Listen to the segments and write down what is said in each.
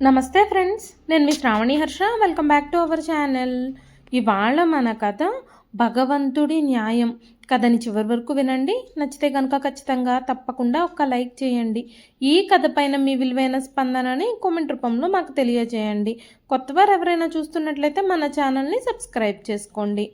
నమస్తే ఫ్రెండ్స్, నేను మీ Shravani Harsha. Welcome back to our channel. ఇవాళ మన కథ భగవంతుడి న్యాయం. కథని చివరి వరకు వినండి. నచ్చితే కనుక ఖచ్చితంగా తప్పకుండా ఒక లైక్ చేయండి. ఈ కథ పైన మీ విలువైన స్పందనని కామెంట్ రూపంలో మాకు తెలియజేయండి. కొత్తవారు ఎవరైనా చూస్తున్నట్లయితే మన ఛానల్ని సబ్స్క్రైబ్ చేసుకోండి.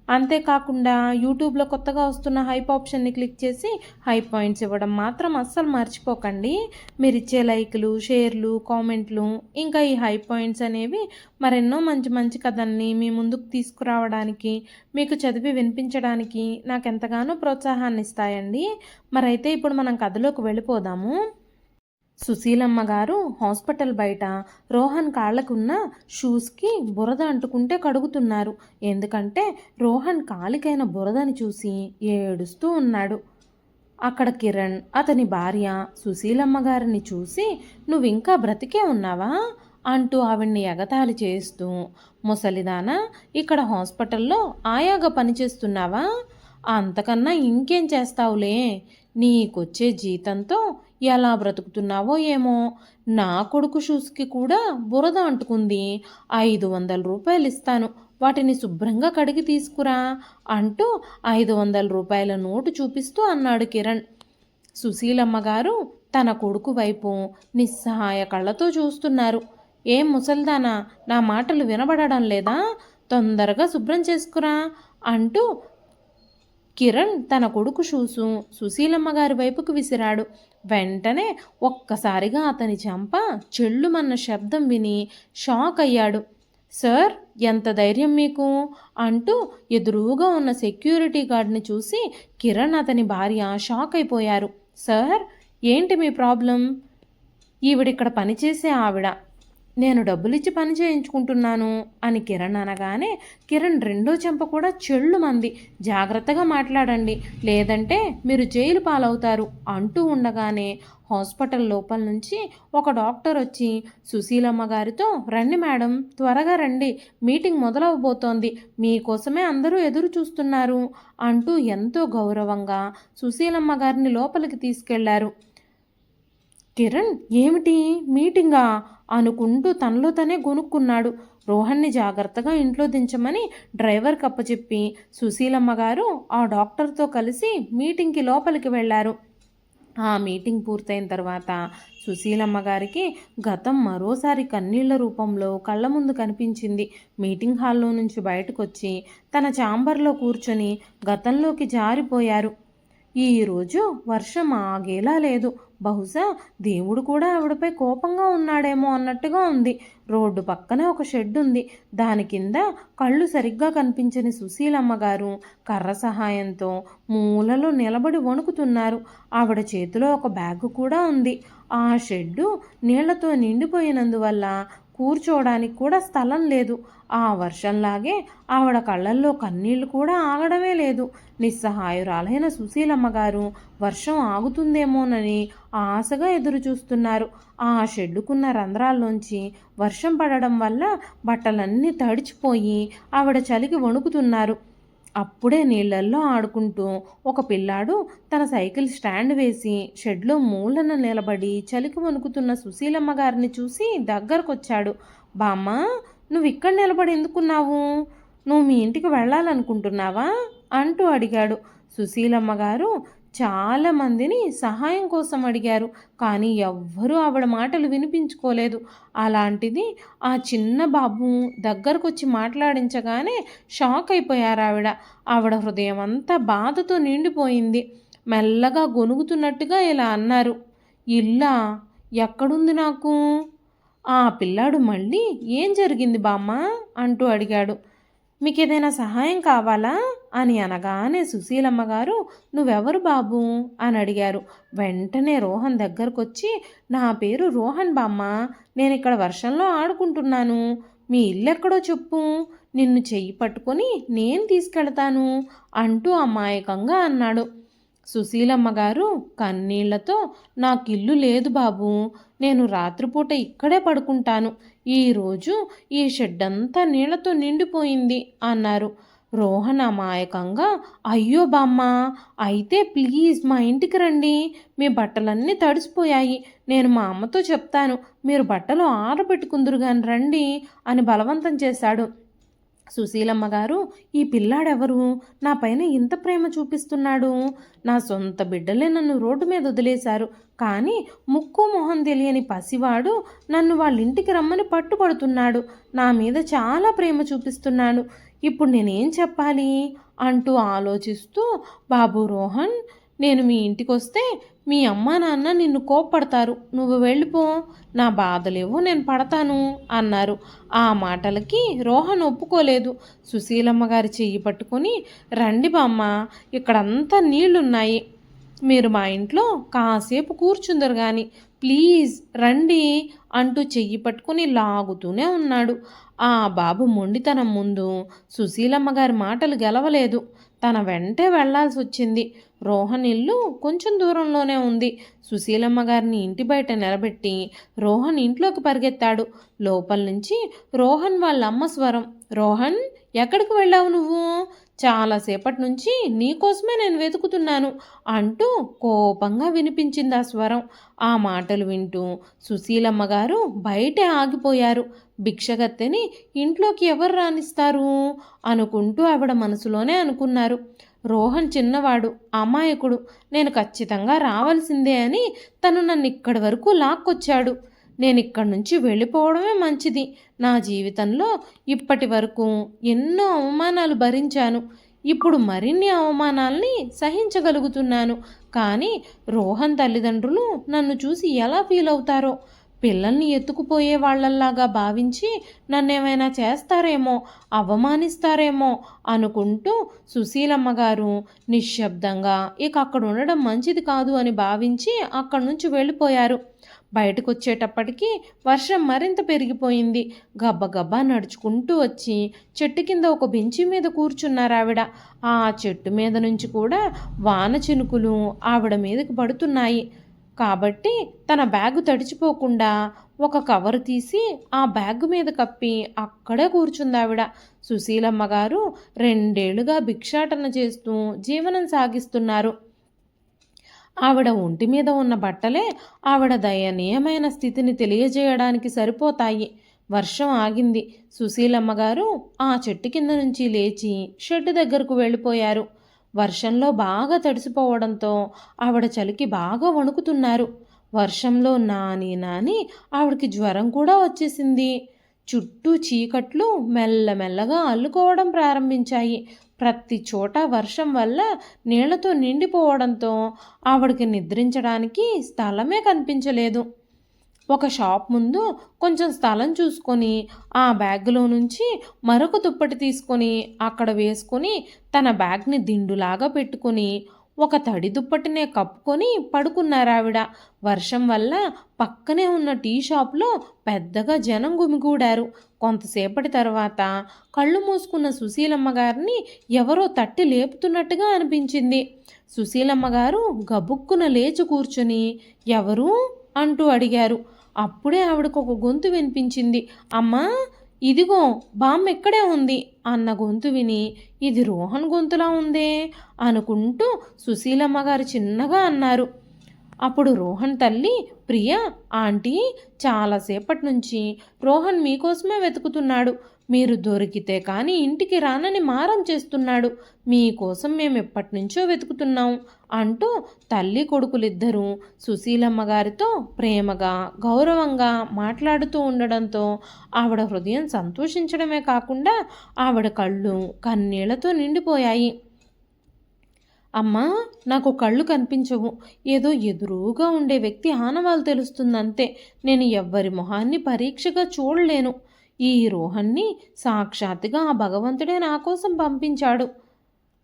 అంతేకాకుండా యూట్యూబ్లో కొత్తగా వస్తున్న హైప్ ఆప్షన్ని క్లిక్ చేసి హై పాయింట్స్ ఇవ్వడం మాత్రం అస్సలు మర్చిపోకండి. మీరు ఇచ్చే లైక్లు, షేర్లు, కామెంట్లు, ఇంకా ఈ హై పాయింట్స్ అనేవి మరెన్నో మంచి మంచి కథల్ని మీ ముందుకు తీసుకురావడానికి, మీకు చదివి వినిపించడానికి నాకు ఎంతగానో ప్రోత్సాహాన్ని ఇస్తాయండి. మరైతే ఇప్పుడు మనం కథలోకి వెళ్ళిపోదాము. సుశీలమ్మ గారు హాస్పిటల్ బయట రోహన్ కాళ్ళకున్న షూస్కి బురద అంటుకుంటే కడుగుతున్నారు. ఎందుకంటే రోహన్ కాలికైన బురదని చూసి ఏడుస్తూ ఉన్నాడు. అక్కడ కిరణ్, అతని భార్య సుశీలమ్మ గారిని చూసి నువ్వింకా బ్రతికే ఉన్నావా అంటూ ఆవిడ్ని ఎగతాళి చేస్తూ, ముసలిదానా, ఇక్కడ హాస్పిటల్లో ఆయాగా పనిచేస్తున్నావా? అంతకన్నా ఇంకేం చేస్తావులే, నీకొచ్చే జీతంతో ఎలా బ్రతుకుతున్నావో ఏమో. నా కొడుకు షూస్కి కూడా బురద అంటుకుంది, 500 రూపాయలు ఇస్తాను, వాటిని శుభ్రంగా కడిగి తీసుకురా అంటూ 500 రూపాయల నోటు చూపిస్తూ అన్నాడు కిరణ్. సుశీలమ్మ గారు తన కొడుకు వైపు నిస్సహాయ కళ్ళతో చూస్తున్నారు. ఏం ముసల్దానా, నా మాటలు వినబడడం లేదా? తొందరగా శుభ్రం చేసుకురా అంటూ కిరణ్ తన కొడుకు షూసు సుశీలమ్మ గారి వైపుకు విసిరాడు. వెంటనే ఒక్కసారిగా అతని చెంప చెళ్ళుమన్న శబ్దం విని షాక్ అయ్యాడు. సార్, ఎంత ధైర్యం మీకు అంటూ ఎదురుగా ఉన్న సెక్యూరిటీ గార్డ్ని చూసి కిరణ్, అతని భార్య షాక్ అయిపోయారు. సార్, ఏంటి మీ ప్రాబ్లం? ఈవిడిక్కడ పనిచేసే ఆవిడ, నేను డబ్బులిచ్చి పని చేయించుకుంటున్నాను అని కిరణ్ అనగానే కిరణ్ రెండో చెంప కూడా చెళ్ళుమంది. జాగ్రత్తగా మాట్లాడండి, లేదంటే మీరు జైలు పాలవుతారు అంటూ ఉండగానే హాస్పిటల్ లోపల నుంచి ఒక డాక్టర్ వచ్చి సుశీలమ్మ గారితో, రండి మేడం, త్వరగా రండి, మీటింగ్ మొదలవబోతోంది, మీకోసమే అందరూ ఎదురు చూస్తున్నారు అంటూ ఎంతో గౌరవంగా సుశీలమ్మ గారిని లోపలికి తీసుకెళ్లారు. కిరణ్, ఏమిటి మీటింగా అనుకుంటూ తనలో తనే గొనుక్కున్నాడు. రోహన్ని జాగ్రత్తగా ఇంట్లో దించమని డ్రైవర్కి అప్పచెప్పి సుశీలమ్మ గారు ఆ డాక్టర్తో కలిసి మీటింగ్కి లోపలికి వెళ్ళారు. ఆ మీటింగ్ పూర్తయిన తర్వాత సుశీలమ్మ గారికి గతం మరోసారి కన్నీళ్ల రూపంలో కళ్ళ ముందు కనిపించింది. మీటింగ్ హాల్లో నుంచి బయటకొచ్చి తన ఛాంబర్లో కూర్చొని గతంలోకి జారిపోయారు. ఈరోజు వర్షం ఆగేలా లేదు. బహుశా దేవుడు కూడా ఆవిడపై కోపంగా ఉన్నాడేమో అన్నట్టుగా ఉంది. రోడ్డు పక్కనే ఒక షెడ్ ఉంది. దాని కింద కళ్ళు సరిగ్గా కనిపించని సుశీలమ్మ గారు కర్ర సహాయంతో మూలలో నిలబడి వణుకుతున్నారు. ఆవిడ చేతిలో ఒక బ్యాగు కూడా ఉంది. ఆ షెడ్డు నీళ్లతో నిండిపోయినందువల్ల కూర్చోవడానికి కూడా స్థలం లేదు. ఆ వర్షంలాగే ఆవిడ కళ్ళల్లో కన్నీళ్లు కూడా ఆగడమే లేదు. నిస్సహాయురాలైన సుశీలమ్మ గారు వర్షం ఆగుతుందేమోనని ఆశగా ఎదురు చూస్తున్నారు. ఆ షెడ్డుకున్న రంధ్రాల్లోంచి వర్షం పడడం వల్ల బట్టలన్నీ తడిచిపోయి ఆవిడ చలికి వణుకుతున్నారు. అప్పుడే నీళ్లల్లో ఆడుకుంటూ ఒక పిల్లాడు తన సైకిల్ స్టాండ్ వేసి షెడ్లో మూలన నిలబడి చలికి వణుకుతున్న సుశీలమ్మ గారిని చూసి దగ్గరకొచ్చాడు. బామ్మ, నువ్వు ఇక్కడ నిలబడి ఎందుకున్నావు? నువ్వు మీ ఇంటికి వెళ్ళాలనుకుంటున్నావా అంటూ అడిగాడు. సుశీలమ్మ గారు చాలామందిని సహాయం కోసం అడిగారు, కానీ ఎవ్వరూ ఆవిడ మాటలు వినిపించుకోలేదు. అలాంటిది ఆ చిన్న బాబు దగ్గరకొచ్చి మాట్లాడించగానే షాక్ అయిపోయారు ఆవిడ. ఆవిడ హృదయం అంతా బాధతో నిండిపోయింది. మెల్లగా గొనుగుతున్నట్టుగా ఇలా అన్నారు, ఇల్లా? ఎక్కడుంది నాకు? ఆ పిల్లాడు మళ్ళీ ఏం జరిగింది బామ్మ అంటూ అడిగాడు. మీకేదైనా సహాయం కావాలా అని అనగానే సుశీలమ్మ గారు, నువ్వెవరు బాబు అని అడిగారు. వెంటనే రోహన్ దగ్గరకొచ్చి, నా పేరు రోహన్ బామ్మ, నేను ఇక్కడ వర్షంలో ఆడుకుంటున్నాను, మీ ఇల్లెక్కడో చెప్పు, నిన్ను చెయ్యి పట్టుకొని నేను తీసుకెళ్తాను అంటూ అమాయకంగా అన్నాడు. సుశీలమ్మ గారు కన్నీళ్లతో, నాకిల్లు లేదు బాబు, నేను రాత్రిపూట ఇక్కడే పడుకుంటాను, ఈరోజు ఈ షెడ్ అంతా నీళ్లతో నిండిపోయింది అన్నారు. రోహన్ అమాయకంగా, అయ్యో బామ్మ, అయితే ప్లీజ్ మా ఇంటికి రండి, మీ బట్టలన్నీ తడిసిపోయాయి, నేను మా అమ్మతో చెప్తాను, మీరు బట్టలు ఆరబెట్టుకుందురు గాని రండి అని బలవంతం చేశాడు. సుశీలమ్మ గారు, ఈ పిల్లాడెవరు, నా పైన ఇంత ప్రేమ చూపిస్తున్నాడు, నా సొంత బిడ్డలే నన్ను రోడ్డు మీద వదిలేశారు, కానీ ముక్కు మొహం తెలియని పసివాడు నన్ను వాళ్ళ ఇంటికి రమ్మని పట్టుబడుతున్నాడు, నా మీద చాలా ప్రేమ చూపిస్తున్నాడు, ఇప్పుడు నేనేం చెప్పాలి అంటూ ఆలోచిస్తూ, బాబు రోహన్, నేను మీ ఇంటికి వస్తే మీ అమ్మా నాన్న నిన్ను కోప్పడతారు, నువ్వు వెళ్ళిపో, నా బాధలేవో నేను పడతాను అన్నారు. ఆ మాటలకి రోహన్ ఒప్పుకోలేదు. సుశీలమ్మ గారి చెయ్యి పట్టుకొని, రండి బామ్మ, ఇక్కడంతా నీళ్లున్నాయి, మీరు మా ఇంట్లో కాసేపు కూర్చుందరు కానీ ప్లీజ్ రండి అంటూ చెయ్యి పట్టుకుని లాగుతూనే ఉన్నాడు. ఆ బాబు మొండితనం ముందు సుశీలమ్మ గారి మాటలు గెలవలేదు. తన వెంటే వెళ్లాల్సి వచ్చింది. రోహన్ ఇల్లు కొంచెం దూరంలోనే ఉంది. సుశీలమ్మ గారిని ఇంటి బయట నిలబెట్టి రోహన్ ఇంట్లోకి పరిగెత్తాడు. లోపల నుంచి రోహన్ వాళ్ళ అమ్మ స్వరం, రోహన్, ఎక్కడికి వెళ్ళావు నువ్వు, చాలాసేపటి నుంచి నీకోసమే నేను వెతుకుతున్నాను అంటూ కోపంగా వినిపించింది ఆ స్వరం. ఆ మాటలు వింటూ సుశీలమ్మ గారు బయటే ఆగిపోయారు. భిక్షగత్తెని ఇంట్లోకి ఎవరు రానిస్తారు అనుకుంటూ ఆవిడ మనసులోనే అనుకున్నారు. రోహన్ చిన్నవాడు, అమాయకుడు, నేను ఖచ్చితంగా రావాల్సిందే అని తను నన్ను ఇక్కడి వరకు లాక్కొచ్చాడు. నేను ఇక్కడి నుంచి వెళ్ళిపోవడమే మంచిది. నా జీవితంలో ఇప్పటి వరకు ఎన్నో అవమానాలు భరించాను. ఇప్పుడు మరిన్ని అవమానాల్ని సహించగలుగుతున్నాను. కానీ రోహన్ తల్లిదండ్రులు నన్ను చూసి ఎలా ఫీల్ అవుతారో, పిల్లల్ని ఎత్తుకుపోయే వాళ్ళల్లాగా భావించి నన్నేమైనా చేస్తారేమో, అవమానిస్తారేమో అనుకుంటూ సుశీలమ్మ గారు నిశ్శబ్దంగా ఇక అక్కడ ఉండడం మంచిది కాదు అని భావించి అక్కడి నుంచి వెళ్ళిపోయారు. బయటకు వచ్చేటప్పటికి వర్షం మరింత పెరిగిపోయింది. గబ్బగబ్బా నడుచుకుంటూ వచ్చి చెట్టు కింద ఒక బెంచి మీద కూర్చున్నారు ఆవిడ. ఆ చెట్టు మీద నుంచి కూడా వాన చినుకులు ఆవిడ మీదకి పడుతున్నాయి. కాబట్టి తన బ్యాగు తడిచిపోకుండా ఒక కవర్ తీసి ఆ బ్యాగ్ మీద కప్పి అక్కడే కూర్చుందావిడ. సుశీలమ్మ గారు 2 ఏళ్లుగా భిక్షాటన చేస్తూ జీవనం సాగిస్తున్నారు. ఆవిడ ఒంటి మీద ఉన్న బట్టలే ఆవిడ దయనీయమైన స్థితిని తెలియజేయడానికి సరిపోతాయి. వర్షం ఆగింది. సుశీలమ్మ గారు ఆ చెట్టు కింద నుంచి లేచి షెడ్డు దగ్గరకు వెళ్ళిపోయారు. వర్షంలో బాగా తడిసిపోవడంతో ఆవిడ చలికి బాగా వణుకుతున్నారు. వర్షంలో నాని నాని ఆవిడకి జ్వరం కూడా వచ్చేసింది. చుట్టూ చీకట్లు మెల్లమెల్లగా అల్లుకోవడం ప్రారంభించాయి. ప్రతి చోట వర్షం వల్ల నీళ్లతో నిండిపోవడంతో ఆవిడకి నిద్రించడానికి స్థలమే కనిపించలేదు. ఒక షాప్ ముందు కొంచెం స్థలం చూసుకొని ఆ బ్యాగ్లో నుంచి మరొక దుప్పటి తీసుకొని అక్కడ వేసుకొని తన బ్యాగ్ని దిండులాగా పెట్టుకొని ఒక తడి దుప్పటినే కప్పుకొని పడుకున్నారావిడ. వర్షం వల్ల పక్కనే ఉన్న టీ షాప్లో పెద్దగా జనం గుమిగూడారు. కొంతసేపటి తర్వాత కళ్ళు మూసుకున్న సుశీలమ్మ గారిని ఎవరో తట్టి లేపుతున్నట్టుగా అనిపించింది. సుశీలమ్మ గారు గబుక్కున లేచి కూర్చుని ఎవరు అంటూ అడిగారు. అప్పుడే ఆవిడకు ఒక గొంతు వినిపించింది. అమ్మా, ఇదిగో బామ్మ ఇక్కడే ఉంది అన్న గొంతు విని ఇది రోహన్ గొంతులా ఉందే అనుకుంటూ సుశీలమ్మ గారు చిన్నగా అన్నారు. అప్పుడు రోహన్ తల్లి, ప్రియా ఆంటీ, చాలాసేపటి నుంచి రోహన్ మీకోసమే వెతుకుతున్నాడు, మీరు దొరికితే కానీ ఇంటికి రానని మారం చేస్తున్నాడు, మీకోసం మేము ఎప్పటి నుంచో వెతుకుతున్నాం అంటూ తల్లి కొడుకులిద్దరూ సుశీలమ్మ గారితో ప్రేమగా గౌరవంగా మాట్లాడుతూ ఉండడంతో ఆవిడ హృదయం సంతోషించడమే కాకుండా ఆవిడ కళ్ళు కన్నీళ్లతో నిండిపోయాయి. అమ్మా, నాకు కళ్ళు కనిపించవు, ఏదో ఎదురుగా ఉండే వ్యక్తి ఆనవాలు తెలుస్తుందంతే, నేను ఎవ్వరి మొహాన్ని పరీక్షగా చూడలేను, ఈ రోహన్ని సాక్షాత్తుగా ఆ భగవంతుడే నా కోసం పంపించాడు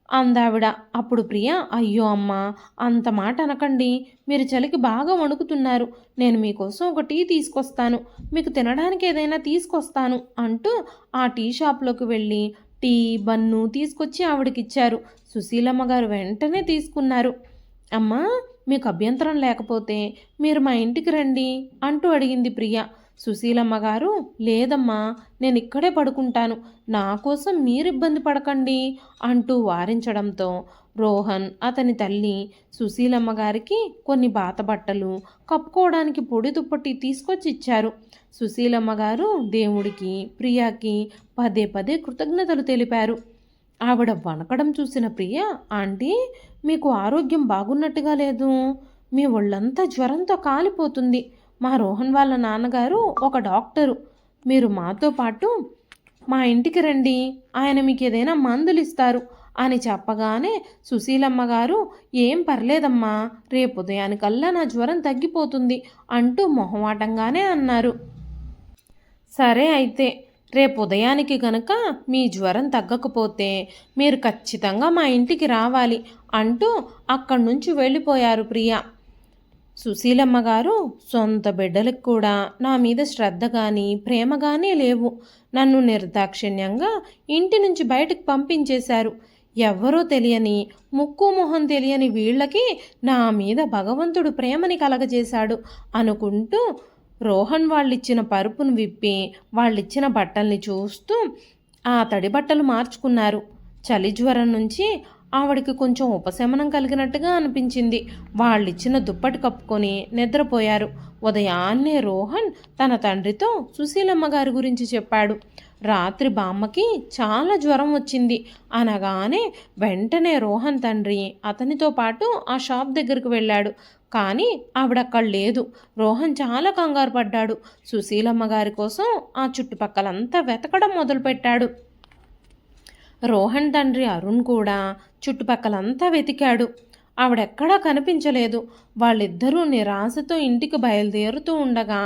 అందావిడ. అప్పుడు ప్రియ, అయ్యో అమ్మా, అంత మాట అనకండి, మీరు చలికి బాగా వణుకుతున్నారు, నేను మీకోసం ఒక టీ తీసుకొస్తాను, మీకు తినడానికి ఏదైనా తీసుకొస్తాను అంటూ ఆ టీ షాప్లోకి వెళ్ళి టీ బన్ను తీసుకొచ్చి ఆవిడకిచ్చారు. సుశీలమ్మ గారు వెంటనే తీసుకున్నారు. అమ్మా, మీకు అభ్యంతరం లేకపోతే మీరు మా ఇంటికి రండి అంటూ అడిగింది ప్రియ. సుశీలమ్మ గారు, లేదమ్మా, నేను ఇక్కడే పడుకుంటాను, నా కోసం మీరు ఇబ్బంది పడకండి అంటూ వారించడంతో రోహన్ అతని తల్లి సుశీలమ్మ గారికి కొన్ని బాత బట్టలు, కప్పుకోవడానికి పొడి దుప్పటి తీసుకొచ్చి ఇచ్చారు. సుశీలమ్మ గారు దేవుడికి, ప్రియాకి పదే పదే కృతజ్ఞతలు తెలిపారు. ఆవిడ వణకడం చూసిన ప్రియ, ఆంటీ, మీకు ఆరోగ్యం బాగున్నట్టుగా లేదు, మీ ఒళ్ళంతా జ్వరంతో కాలిపోతుంది, మా రోహన్ వాళ్ళ నాన్నగారు ఒక డాక్టరు, మీరు మాతో పాటు మా ఇంటికి రండి, ఆయన మీకు ఏదైనా మందులు ఇస్తారు అని చెప్పగానే సుశీలమ్మ గారు, ఏం పర్లేదమ్మా, రేపు ఉదయానికల్లా నా జ్వరం తగ్గిపోతుంది అంటూ మొహమాటంగానే అన్నారు. సరే అయితే, రేపు ఉదయానికి గనక మీ జ్వరం తగ్గకపోతే మీరు ఖచ్చితంగా మా ఇంటికి రావాలి అంటూ అక్కడి నుంచి వెళ్ళిపోయారు ప్రియ. సుశీలమ్మ గారు, సొంత బిడ్డలకు కూడా నా మీద శ్రద్ధ కానీ ప్రేమ కానీ లేవు, నన్ను నిర్దాక్షిణ్యంగా ఇంటి నుంచి బయటకు పంపించేశారు, ఎవ్వరూ తెలియని, ముక్కు మొహం తెలియని వీళ్ళకి నా మీద భగవంతుడు ప్రేమని కలగజేశాడు అనుకుంటూ రోహన్ వాళ్ళిచ్చిన పరుపును విప్పి వాళ్ళిచ్చిన బట్టల్ని చూస్తూ ఆ తడి బట్టలు మార్చుకున్నారు. చలి జ్వరం నుంచి ఆవిడికి కొంచెం ఉపశమనం కలిగినట్టుగా అనిపించింది. వాళ్ళిచ్చిన దుప్పటి కప్పుకొని నిద్రపోయారు. ఉదయాన్నే రోహన్ తన తండ్రితో సుశీలమ్మ గారి గురించి చెప్పాడు. రాత్రి బామ్మకి చాలా జ్వరం వచ్చింది అనగానే వెంటనే రోహన్ తండ్రి అతనితో పాటు ఆ షాప్ దగ్గరికి వెళ్ళాడు. కానీ ఆవిడక్కడ లేదు. రోహన్ చాలా కంగారు పడ్డాడు. సుశీలమ్మ గారి కోసం ఆ చుట్టుపక్కలంతా వెతకడం మొదలుపెట్టాడు. రోహన్ తండ్రి అరుణ్ కూడా చుట్టుపక్కలంతా వెతికాడు. ఆవిడెక్కడా కనిపించలేదు. వాళ్ళిద్దరూ నిరాశతో ఇంటికి బయలుదేరుతూ ఉండగా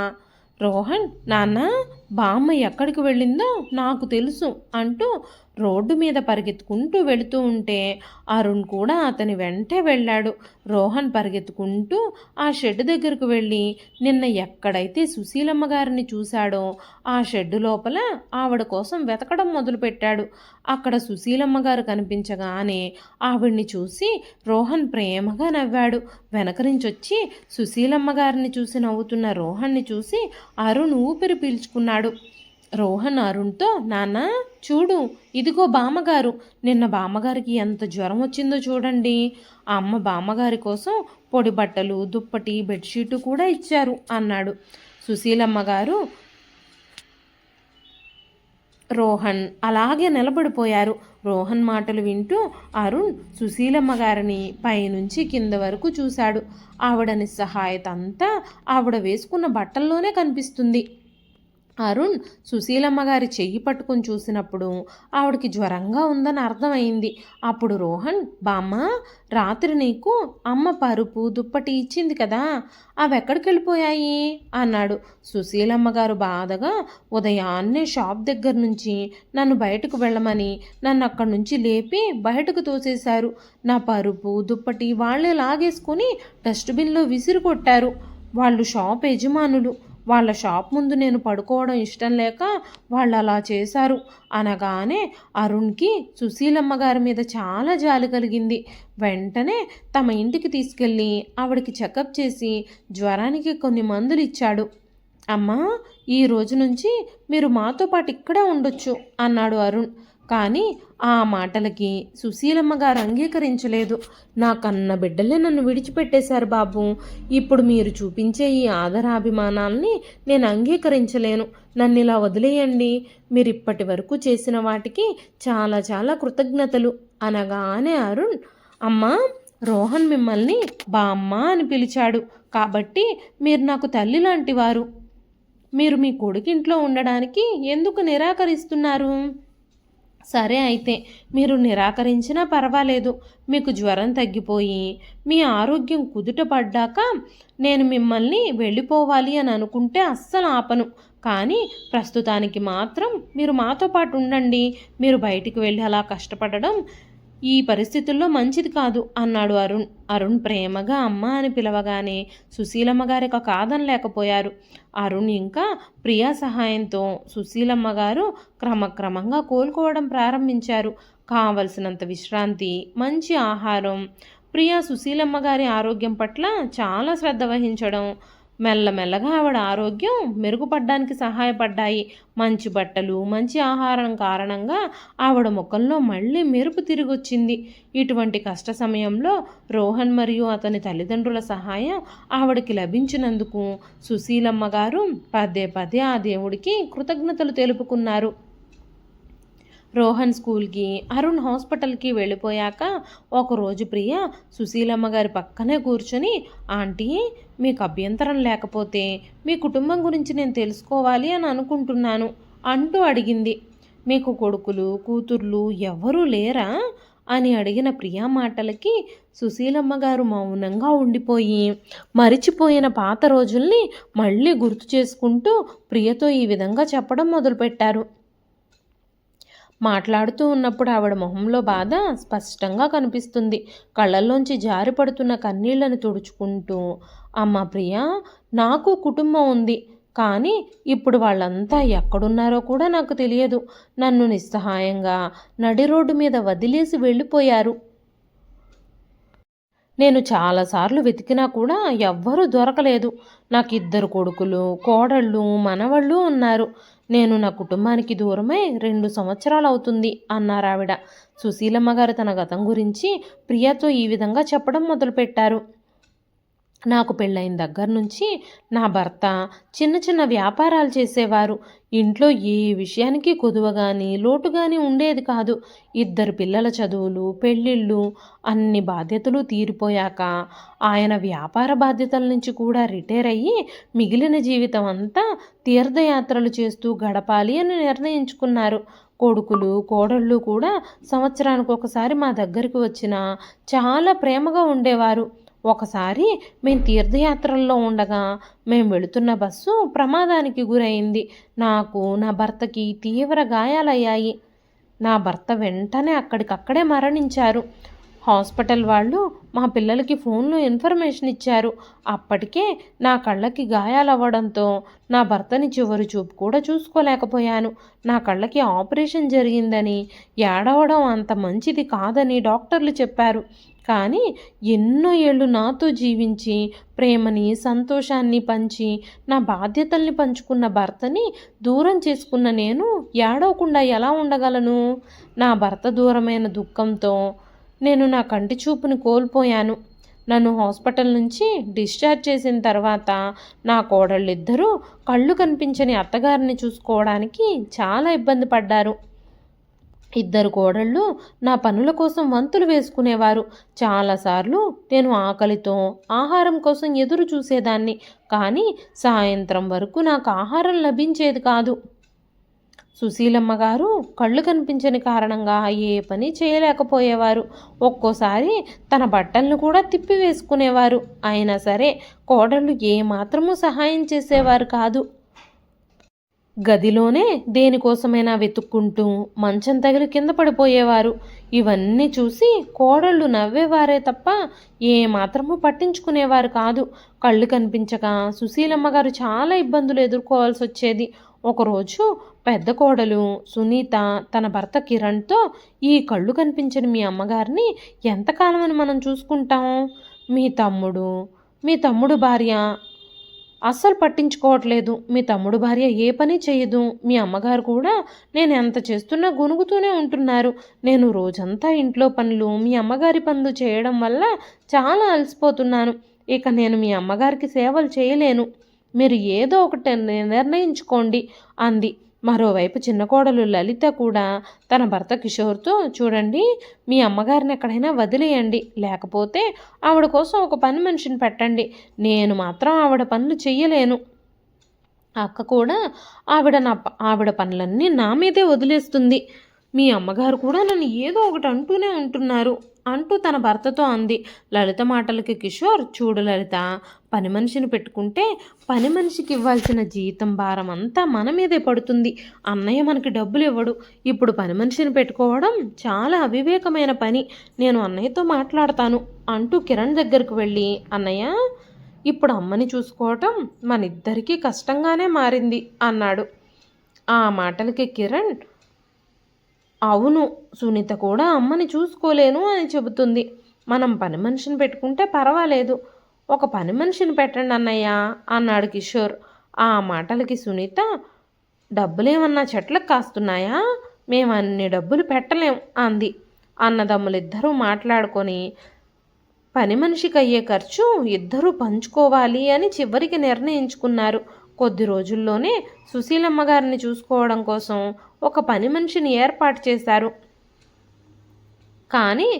రోహన్, నాన్న, బామ్మ ఎక్కడికి వెళ్ళిందో నాకు తెలుసు అంటూ రోడ్డు మీద పరిగెత్తుకుంటూ వెళుతూ ఉంటే అరుణ్ కూడా అతని వెంటే వెళ్ళాడు. రోహన్ పరిగెత్తుకుంటూ ఆ షెడ్ దగ్గరకు వెళ్ళి నిన్న ఎక్కడైతే సుశీలమ్మ గారిని చూశాడో ఆ షెడ్ లోపల ఆవిడ కోసం వెతకడం మొదలుపెట్టాడు. అక్కడ సుశీలమ్మ గారు కనిపించగానే ఆవిడ్ని చూసి రోహన్ ప్రేమగా నవ్వాడు. వెనక నుంచి వచ్చి సుశీలమ్మ గారిని చూసి నవ్వుతున్న రోహన్ని చూసి అరుణ్ ఊపిరి పీల్చుకున్నాడు. రోహన్ అరుణ్తో, నాన్న, చూడు, ఇదిగో బామ్మగారు, నిన్న బామ్మగారికి ఎంత జ్వరం వచ్చిందో చూడండి, ఆ అమ్మ బామ్మగారి కోసం పొడి బట్టలు, దుప్పటి, బెడ్షీటు కూడా ఇచ్చారు అన్నాడు. సుశీలమ్మ గారు రోహన్ అలాగే నిలబడిపోయారు. రోహన్ మాటలు వింటూ అరుణ్ సుశీలమ్మ గారిని పైనుంచి కింద వరకు చూశాడు. ఆవిడ నిస్సహాయత అంతా ఆవిడ వేసుకున్న బట్టల్లోనే కనిపిస్తుంది. అరుణ్ సుశీలమ్మ గారి చెయ్యి పట్టుకుని చూసినప్పుడు ఆవిడకి జ్వరంగా ఉందని అర్థమైంది. అప్పుడు రోహన్, బామ్మ, రాత్రి నీకు అమ్మ పరుపు, దుప్పటి ఇచ్చింది కదా, అవి ఎక్కడికి వెళ్ళిపోయాయి అన్నాడు. సుశీలమ్మ గారు బాధగా, ఉదయాన్నే షాప్ దగ్గర నుంచి నన్ను బయటకు వెళ్ళమని నన్ను అక్కడి నుంచి లేపి బయటకు తోసేశారు. నా పరుపు, దుప్పటి వాళ్ళే లాగేసుకొని డస్ట్బిన్లో విసిరి కొట్టారు. వాళ్ళు షాప్ యజమానులు. వాళ్ళ షాప్ ముందు నేను పడుకోవడం ఇష్టం లేక వాళ్ళు అలా చేశారు అనగానే అరుణ్కి సుశీలమ్మ గారి మీద చాలా జాలి కలిగింది. వెంటనే తమ ఇంటికి తీసుకెళ్ళి ఆవిడకి చెకప్ చేసి జ్వరానికి కొన్ని మందులు ఇచ్చాడు. అమ్మా, ఈ రోజు నుంచి మీరు మాతో పాటు ఇక్కడే ఉండొచ్చు అన్నాడు అరుణ్. కానీ ఆ మాటలకి సుశీలమ్మ గారు అంగీకరించలేదు. నా కన్న బిడ్డలే నన్ను విడిచిపెట్టేశారు బాబు, ఇప్పుడు మీరు చూపించే ఈ ఆదరాభిమానాల్ని నేను అంగీకరించలేను, నన్ను ఇలా వదిలేయండి, మీరు ఇప్పటి వరకు చేసిన వాటికి చాలా చాలా కృతజ్ఞతలు అనగానే అరుణ్, అమ్మా, రోహన్ మిమ్మల్ని బామ్మ అని పిలిచాడు కాబట్టి మీరు నాకు తల్లి లాంటి వారు, మీరు మీ కొడుకింట్లో ఉండడానికి ఎందుకు నిరాకరిస్తున్నారు? సరే అయితే, మీరు నిరాకరించినా పర్వాలేదు, మీకు జ్వరం తగ్గిపోయి మీ ఆరోగ్యం కుదుట పడ్డాక నేను మిమ్మల్ని వెళ్ళిపోవాలి అని అనుకుంటే అస్సలు ఆపను, కానీ ప్రస్తుతానికి మాత్రం మీరు మాతో పాటు ఉండండి, మీరు బయటికి వెళ్ళి అలా కష్టపడడం ఈ పరిస్థితుల్లో మంచిది కాదు అన్నాడు అరుణ్. అరుణ్ ప్రేమగా అమ్మ అని పిలవగానే సుశీలమ్మ గారికి కాదనలేకపోయారు. అరుణ్ ఇంకా ప్రియా సహాయంతో సుశీలమ్మ గారు క్రమక్రమంగా కోలుకోవడం ప్రారంభించారు. కావలసినంత విశ్రాంతి, మంచి ఆహారం, ప్రియా సుశీలమ్మ గారి ఆరోగ్యం పట్ల చాలా శ్రద్ధ వహించడం, మెల్లమెల్లగా ఆవిడ ఆరోగ్యం మెరుగుపడడానికి సహాయపడ్డాయి. మంచి బట్టలు, మంచి ఆహారం కారణంగా ఆవిడ ముఖంలో మళ్ళీ మెరుపు తిరిగొచ్చింది. ఇటువంటి కష్ట సమయంలో రోహన్ మరియు అతని తల్లిదండ్రుల సహాయం ఆవిడకి లభించినందుకు సుశీలమ్మ గారు పదే పదే ఆ దేవుడికి కృతజ్ఞతలు తెలుపుకున్నారు. రోహన్ స్కూల్కి, అరుణ్ హాస్పిటల్కి వెళ్ళిపోయాక ఒకరోజు ప్రియ సుశీలమ్మ గారి పక్కనే కూర్చొని, ఆంటీ, మీకు అభ్యంతరం లేకపోతే మీ కుటుంబం గురించి నేను తెలుసుకోవాలి అని అనుకుంటున్నాను అంటూ అడిగింది. మీకు కొడుకులు, కూతుర్లు ఎవరూ లేరా అని అడిగిన ప్రియా మాటలకి సుశీలమ్మ గారు మౌనంగా ఉండిపోయి మరిచిపోయిన పాత రోజుల్ని మళ్ళీ గుర్తు చేసుకుంటూ ప్రియతో ఈ విధంగా చెప్పడం మొదలుపెట్టారు. మాట్లాడుతూ ఉన్నప్పుడు ఆవిడ మొహంలో బాధ స్పష్టంగా కనిపిస్తుంది. కళ్ళల్లోంచి జారిపడుతున్న కన్నీళ్లను తుడుచుకుంటూ, అమ్మ ప్రియా, నాకు కుటుంబం ఉంది, కానీ ఇప్పుడు వాళ్ళంతా ఎక్కడున్నారో కూడా నాకు తెలియదు. నన్ను నిస్సహాయంగా నడి రోడ్డు మీద వదిలేసి వెళ్ళిపోయారు. నేను చాలాసార్లు వెతికినా కూడా ఎవ్వరూ దొరకలేదు. నాకు 2 కొడుకులు, కోడళ్ళు, మనవళ్ళు ఉన్నారు. నేను నా కుటుంబానికి దూరమై 2 సంవత్సరాలు అవుతుంది అన్నారావిడ. సుశీలమ్మ గారు తన గతం గురించి ప్రియతో ఈ విధంగా చెప్పడం మొదలుపెట్టారు. నాకు పెళ్ళైన దగ్గర నుంచి నా భర్త చిన్న చిన్న వ్యాపారాలు చేసేవారు. ఇంట్లో ఏ విషయానికి కొదువ కానీ లోటు కానీ ఉండేది కాదు. 2 పిల్లల చదువులు, పెళ్ళిళ్ళు, అన్ని బాధ్యతలు తీరిపోయాక ఆయన వ్యాపార బాధ్యతల నుంచి కూడా రిటైర్ అయ్యి మిగిలిన జీవితం అంతా తీర్థయాత్రలు చేస్తూ గడపాలి అని నిర్ణయించుకున్నారు. కొడుకులు, కోడళ్ళు కూడా సంవత్సరానికి ఒకసారి మా దగ్గరికి వచ్చినా చాలా ప్రేమగా ఉండేవారు. ఒకసారి మేము తీర్థయాత్రల్లో ఉండగా మేము వెళుతున్న బస్సు ప్రమాదానికి గురైంది. నాకు, నా భర్తకి తీవ్ర గాయాలయ్యాయి. నా భర్త వెంటనే అక్కడికక్కడే మరణించారు. హాస్పిటల్ వాళ్ళు మా పిల్లలకి ఫోన్లో ఇన్ఫర్మేషన్ ఇచ్చారు. అప్పటికే నా కళ్ళకి గాయాలవ్వడంతో నా భర్తని చివరి చూపు కూడా చూసుకోలేకపోయాను. నా కళ్ళకి ఆపరేషన్ జరిగిందని, ఏడవడం అంత మంచిది కాదని డాక్టర్లు చెప్పారు. కానీ ఎన్నో ఏళ్ళు నాతో జీవించి ప్రేమని, సంతోషాన్ని పంచి నా బాధ్యతల్ని పంచుకున్న భర్తని దూరం చేసుకున్న నేను ఏడవకుండా ఎలా ఉండగలను? నా భర్త దూరమైన దుఃఖంతో నేను నా కంటి చూపుని కోల్పోయాను. నన్ను హాస్పిటల్ నుంచి డిశ్చార్జ్ చేసిన తర్వాత నా కోడళ్ళిద్దరూ కళ్ళు కనిపించని అత్తగారిని చూసుకోవడానికి చాలా ఇబ్బంది పడ్డారు. 2 కోడళ్ళు నా పనుల కోసం వంతులు వేసుకునేవారు. చాలాసార్లు నేను ఆకలితో ఆహారం కోసం ఎదురు చూసేదాన్ని, కానీ సాయంత్రం వరకు నాకు ఆహారం లభించేది కాదు. సుశీలమ్మ గారు కళ్ళు కనిపించని కారణంగా ఏ పని చేయలేకపోయేవారు. ఒక్కోసారి తన బట్టలను కూడా తిప్పివేసుకునేవారు. అయినా సరే కోడళ్ళు ఏమాత్రమూ సహాయం చేసేవారు కాదు. గదిలోనే దేనికోసమైనా వెతుక్కుంటూ మంచం తగిలి కింద పడిపోయేవారు. ఇవన్నీ చూసి కోడళ్ళు నవ్వేవారే తప్ప ఏమాత్రమూ పట్టించుకునేవారు కాదు. కళ్ళు కనిపించక సుశీలమ్మ గారు చాలా ఇబ్బందులు ఎదుర్కోవాల్సి వచ్చేది. ఒకరోజు పెద్ద కోడలు సునీత తన భర్త కిరణ్తో, ఈ కళ్ళు కనిపించని మీ అమ్మగారిని ఎంతకాలమని మనం చూసుకుంటాం? మీ తమ్ముడు భార్య అస్సలు పట్టించుకోవట్లేదు. మీ తమ్ముడు భార్య ఏ పని చేయదు. మీ అమ్మగారు కూడా నేను ఎంత చేస్తున్నా గొనుగుతూనే ఉంటున్నారు. నేను రోజంతా ఇంట్లో పనులు, మీ అమ్మగారి పనులు చేయడం వల్ల చాలా అలసిపోతున్నాను. ఇక నేను మీ అమ్మగారికి సేవలు చేయలేను. మీరు ఏదో ఒకటి నిర్ణయించుకోండి అంది. మరోవైపు చిన్న కోడలు లలిత కూడా తన భర్త కిషోర్తో, చూడండి, మీ అమ్మగారిని ఎక్కడైనా వదిలేయండి, లేకపోతే ఆవిడ కోసం ఒక పని మనిషిని పెట్టండి. నేను మాత్రం ఆవిడ పనులు చెయ్యలేను. అక్క కూడా ఆవిడ పనులన్నీ నా మీదే వదిలేస్తుంది. మీ అమ్మగారు కూడా నన్ను ఏదో ఒకటి అంటూనే ఉంటున్నారు అంటూ తన భర్తతో అంది. లలిత మాటలకి కిషోర్, చూడు లలిత, పని మనిషిని పెట్టుకుంటే పని మనిషికి ఇవ్వాల్సిన జీతం భారం అంతా మన మీదే పడుతుంది. అన్నయ్య మనకి డబ్బులు ఇవ్వడు. ఇప్పుడు పని మనిషిని పెట్టుకోవడం చాలా అవివేకమైన పని. నేను అన్నయ్యతో మాట్లాడతాను అంటూ కిరణ్ దగ్గరకు వెళ్ళి, అన్నయ్య, ఇప్పుడు అమ్మని చూసుకోవటం మనిద్దరికీ కష్టంగానే మారింది అన్నాడు. ఆ మాటలకి కిరణ్, అవును, సునీత కూడా అమ్మని చూసుకోలేను అని చెబుతుంది. మనం పని మనిషిని పెట్టుకుంటే పర్వాలేదు. ఒక పని మనిషిని పెట్టండి అన్నయ్య అన్నాడు కిషోర్. ఆ మాటలకి సునీత, డబ్బులేమన్నా చెట్లకు కాస్తున్నాయా? మేము అన్ని డబ్బులు పెట్టలేం అంది. అన్నదమ్ములిద్దరూ మాట్లాడుకొని పని మనిషికి అయ్యే ఖర్చు ఇద్దరూ పంచుకోవాలి అని చివరికి నిర్ణయించుకున్నారు. కొద్ది రోజుల్లోనే సుశీలమ్మ గారిని చూసుకోవడం కోసం ఒక పని మనిషిని ఏర్పాటు చేశారు. కానీ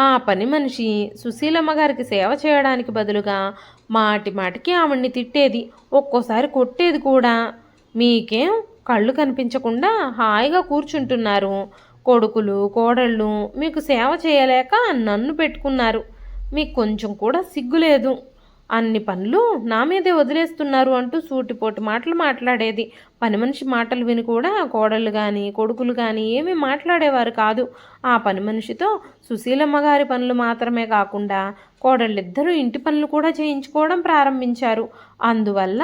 ఆ పని మనిషి సుశీలమ్మ గారికి సేవ చేయడానికి బదులుగా మాటి మాటికి ఆవిడ్ని తిట్టేది, ఒక్కోసారి కొట్టేది కూడా. మీకేం కళ్ళు కనిపించకుండా హాయిగా కూర్చుంటున్నారు, కొడుకులు కోడళ్ళు మీకు సేవ చేయలేక నన్ను పెట్టుకున్నారు, మీకు కొంచెం కూడా సిగ్గులేదు, అన్ని పనులు నా మీదే వదిలేస్తున్నారు అంటూ సూటిపోటి మాటలు మాట్లాడేది. పని మనిషి మాటలు విని కూడా కోడళ్ళు కానీ కొడుకులు కానీ ఏమీ మాట్లాడేవారు కాదు. ఆ పని మనిషితో సుశీలమ్మ గారి పనులు మాత్రమే కాకుండా కోడళ్ళిద్దరూ ఇంటి పనులు కూడా చేయించుకోవడం ప్రారంభించారు. అందువల్ల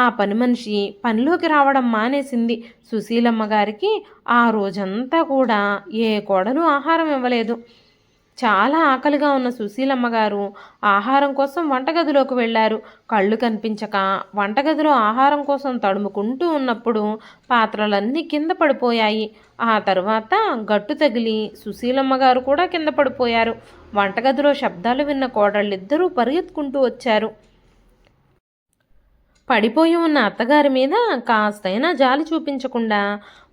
ఆ పని మనిషి పనిలోకి రావడం మానేసింది. సుశీలమ్మ గారికి ఆ రోజంతా కూడా ఏ కోడలు ఆహారం ఇవ్వలేదు. చాలా ఆకలిగా ఉన్న సుశీలమ్మ గారు ఆహారం కోసం వంటగదిలోకి వెళ్ళారు. కళ్ళు కనిపించక వంటగదిలో ఆహారం కోసం తడుముకుంటూ ఉన్నప్పుడు పాత్రలన్నీ కింద పడిపోయాయి. ఆ తర్వాత గట్టు తగిలి సుశీలమ్మ గారు కూడా కింద పడిపోయారు. వంటగదిలో శబ్దాలు విన్న కోడళ్ళిద్దరూ పరిగెత్తుకుంటూ వచ్చారు. పడిపోయి ఉన్న అత్తగారి మీద కాస్తైనా జాలి చూపించకుండా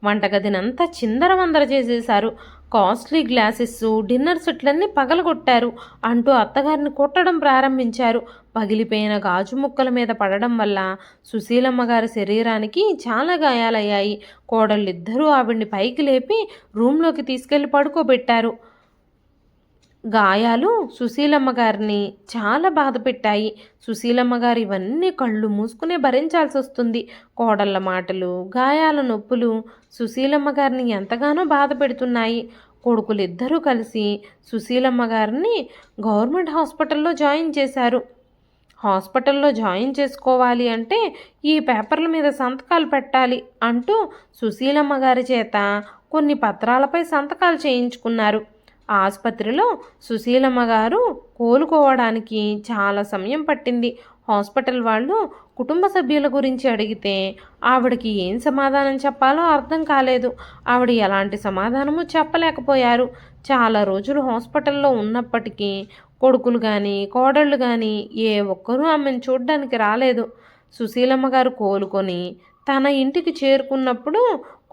వంటగదినంతా చిందరవందర చేసేశారు. కాస్ట్లీ గ్లాసెస్, డిన్నర్ సెట్లన్నీ పగలగొట్టారు అంటూ అత్తగారిని కొట్టడం ప్రారంభించారు. పగిలిపోయిన గాజు ముక్కల మీద పడడం వల్ల సుశీలమ్మ గారి శరీరానికి చాలా గాయాలయ్యాయి. కోడళ్ళిద్దరూ ఆవిడ్ని పైకి లేపి రూమ్లోకి తీసుకెళ్లి పడుకోబెట్టారు. గాయాలు సుశీలమ్మ గారిని చాలా బాధ పెట్టాయి. సుశీలమ్మ గారు ఇవన్నీ కళ్ళు మూసుకునే భరించాల్సి వస్తుంది. కోడళ్ళ మాటలు, గాయాల నొప్పులు సుశీలమ్మ గారిని ఎంతగానో బాధ పెడుతున్నాయి. కొడుకులిద్దరూ కలిసి సుశీలమ్మ గారిని గవర్నమెంట్ హాస్పిటల్లో జాయిన్ చేశారు. హాస్పిటల్లో జాయిన్ చేసుకోవాలి అంటే ఈ పేపర్ల మీద సంతకాలు పెట్టాలి అంటూ సుశీలమ్మ గారి చేత కొన్ని పత్రాలపై సంతకాలు చేయించుకున్నారు. ఆసుపత్రిలో సుశీలమ్మ గారు కోలుకోవడానికి చాలా సమయం పట్టింది. హాస్పిటల్ వాళ్ళు కుటుంబ సభ్యుల గురించి అడిగితే ఆవిడకి ఏం సమాధానం చెప్పాలో అర్థం కాలేదు. ఆవిడ ఎలాంటి సమాధానము చెప్పలేకపోయారు. చాలా రోజులు హాస్పిటల్లో ఉన్నప్పటికీ కొడుకులు కానీ కోడళ్ళు కానీ ఏ ఒక్కరూ ఆమెను చూడ్డానికి రాలేదు. సుశీలమ్మ గారు కోలుకొని తన ఇంటికి చేరుకున్నప్పుడు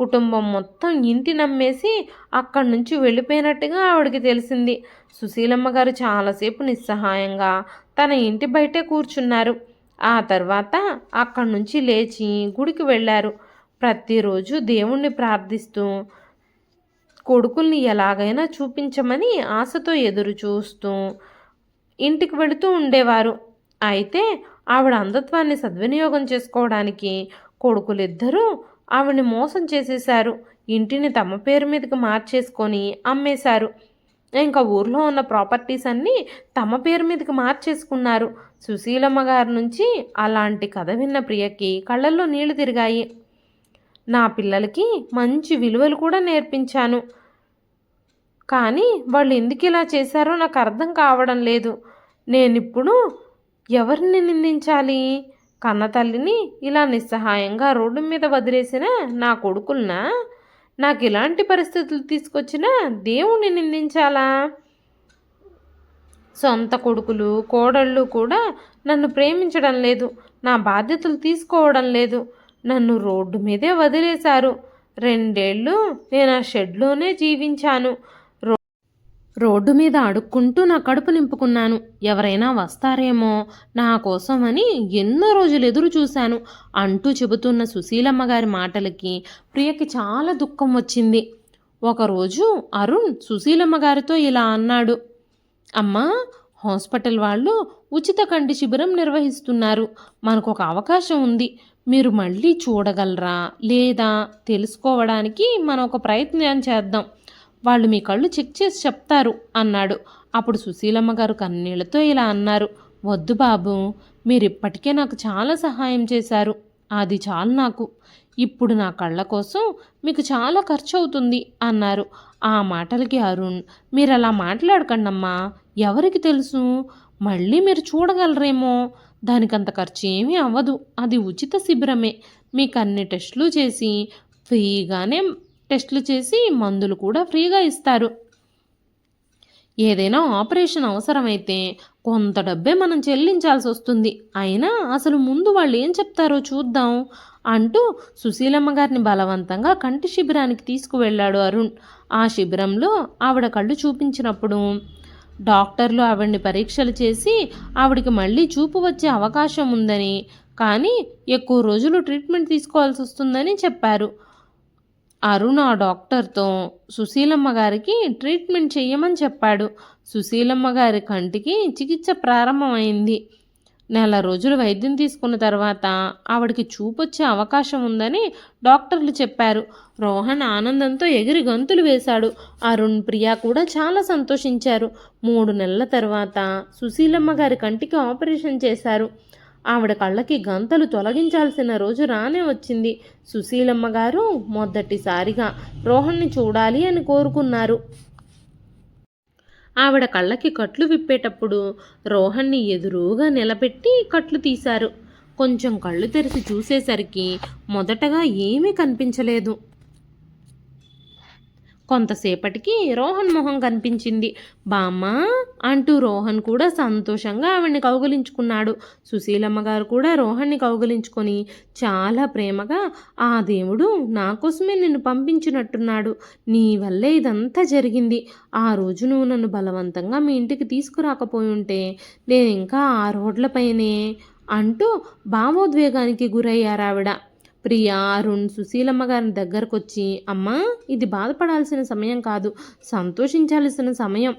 కుటుంబం మొత్తం ఇంటి నమ్మేసి అక్కడి నుంచి వెళ్ళిపోయినట్టుగా ఆవిడకి తెలిసింది. సుశీలమ్మ గారు చాలాసేపు నిస్సహాయంగా తన ఇంటి బయటే కూర్చున్నారు. ఆ తర్వాత అక్కడి నుంచి లేచి గుడికి వెళ్ళారు. ప్రతిరోజు దేవుణ్ణి ప్రార్థిస్తూ కొడుకుల్ని ఎలాగైనా చూపించమని ఆశతో ఎదురు చూస్తూ ఇంటికి వెళుతూ ఉండేవారు. అయితే ఆవిడ అంధత్వాన్ని సద్వినియోగం చేసుకోవడానికి కొడుకులిద్దరూ ఆవిడ్ని మోసం చేసేశారు. ఇంటిని తమ పేరు మీదకి మార్చేసుకొని అమ్మేశారు. ఇంకా ఊర్లో ఉన్న ప్రాపర్టీస్ అన్నీ తమ పేరు మీదకి మార్చేసుకున్నారు. సుశీలమ్మ గారి నుంచి అలాంటి కథ విన్న ప్రియకి కళ్ళల్లో నీళ్లు తిరిగాయి. నా పిల్లలకి మంచి విలువలు కూడా నేర్పించాను, కానీ వాళ్ళు ఎందుకు ఇలా చేశారో నాకు అర్థం కావడం లేదు. నేనిప్పుడు ఎవరిని నిందించాలి? కన్న తల్లిని ఇలా నిస్సహాయంగా రోడ్డు మీద వదిలేసిన నా కొడుకులనా? నాకు ఇలాంటి పరిస్థితులు తీసుకొచ్చినా దేవుణ్ణి నిందించాలా? సొంత కొడుకులు కోడళ్ళు కూడా నన్ను ప్రేమించడం లేదు, నా బాధ్యతలు తీసుకోవడం లేదు, నన్ను రోడ్డు మీదే వదిలేశారు. 2 ఏళ్ళు నేను ఆ షెడ్లోనే జీవించాను. రోడ్డు మీద అడుక్కుంటూ నా కడుపు నింపుకున్నాను. ఎవరైనా వస్తారేమో నా కోసం అని ఎన్నో రోజులు ఎదురు చూశాను అంటూ చెబుతున్న సుశీలమ్మ గారి మాటలకి ప్రియకి చాలా దుఃఖం వచ్చింది. ఒకరోజు అరుణ్ సుశీలమ్మ గారితో ఇలా అన్నాడు, అమ్మా, హాస్పిటల్ వాళ్ళు ఉచిత కంటి శిబిరం నిర్వహిస్తున్నారు. మనకు ఒక అవకాశం ఉంది. మీరు మళ్ళీ చూడగలరా లేదా తెలుసుకోవడానికి మనం ఒక ప్రయత్నం చేద్దాం. వాళ్ళు మీ కళ్ళు చెక్ చేసి చెప్తారు అన్నాడు. అప్పుడు సుశీలమ్మ గారు కన్నీళ్లతో ఇలా అన్నారు, వద్దు బాబు, మీరిప్పటికే నాకు చాలా సహాయం చేశారు, అది చాలు నాకు. ఇప్పుడు నా కళ్ళ కోసం మీకు చాలా ఖర్చు అవుతుంది అన్నారు. ఆ మాటలకి అరుణ్, మీరు అలా మాట్లాడకండమ్మా, ఎవరికి తెలుసు, మళ్ళీ మీరు చూడగలరేమో. దానికంత ఖర్చు ఏమీ అవ్వదు. అది ఉచిత శిబిరమే. మీకు అన్ని టెస్టులు చేసి ఫ్రీగానే టెస్టులు చేసి మందులు కూడా ఫ్రీగా ఇస్తారు. ఏదైనా ఆపరేషన్ అవసరమైతే కొంత డబ్బే మనం చెల్లించాల్సి వస్తుంది. అయినా అసలు ముందు వాళ్ళు ఏం చెప్తారో చూద్దాం అంటూ సుశీలమ్మ గారిని బలవంతంగా కంటి శిబిరానికి తీసుకువెళ్ళాడు అరుణ్. ఆ శిబిరంలో ఆవిడ కళ్ళు చూపించినప్పుడు డాక్టర్లు ఆవిడ్ని పరీక్షలు చేసి ఆవిడికి మళ్ళీ చూపు వచ్చే అవకాశం ఉందని, కానీ ఎక్కువ రోజులు ట్రీట్మెంట్ తీసుకోవాల్సి వస్తుందని చెప్పారు. అరుణ్ ఆ డాక్టర్తో సుశీలమ్మ గారికి ట్రీట్మెంట్ చెయ్యమని చెప్పాడు. సుశీలమ్మ గారి కంటికి చికిత్స ప్రారంభమైంది. నెల రోజులు వైద్యం తీసుకున్న తర్వాత ఆవిడకి చూపొచ్చే అవకాశం ఉందని డాక్టర్లు చెప్పారు. రోహన్ ఆనందంతో ఎగిరి గంతులు వేశాడు. అరుణ్, ప్రియా కూడా చాలా సంతోషించారు. 3 నెలల తర్వాత సుశీలమ్మ గారి కంటికి ఆపరేషన్ చేశారు. ఆవిడ కళ్ళకి గంతలు తొలగించాల్సిన రోజు రానే వచ్చింది. సుశీలమ్మ గారు మొదటిసారిగా రోహన్ని చూడాలి అని కోరుకున్నారు. ఆవిడ కళ్ళకి కట్లు విప్పేటప్పుడు రోహన్ని ఎదురుగా నిలబెట్టి కట్లు తీశారు. కొంచెం కళ్ళు తెరిచి చూసేసరికి మొదటగా ఏమీ కనిపించలేదు. కొంతసేపటికి రోహన్ మొహం కనిపించింది. బామ్మ అంటూ రోహన్ కూడా సంతోషంగా ఆవిడ్ని కౌగిలించుకున్నాడు. సుశీలమ్మ గారు కూడా రోహన్ని కౌగిలించుకొని చాలా ప్రేమగా, ఆ దేవుడు నా కోసమే నిన్ను పంపించినట్టున్నాడు. నీ వల్లే ఇదంతా జరిగింది. ఆ రోజు నువ్వు నన్ను బలవంతంగా మీ ఇంటికి తీసుకురాకపోయి ఉంటే నేను ఇంకా ఆ రోడ్లపైనే అంటూ భావోద్వేగానికి గురయ్యారావిడ. ప్రియా, అరుణ్ సుశీలమ్మ గారి దగ్గరకు వచ్చి, అమ్మా ఇది బాధపడాల్సిన సమయం కాదు, సంతోషించాల్సిన సమయం.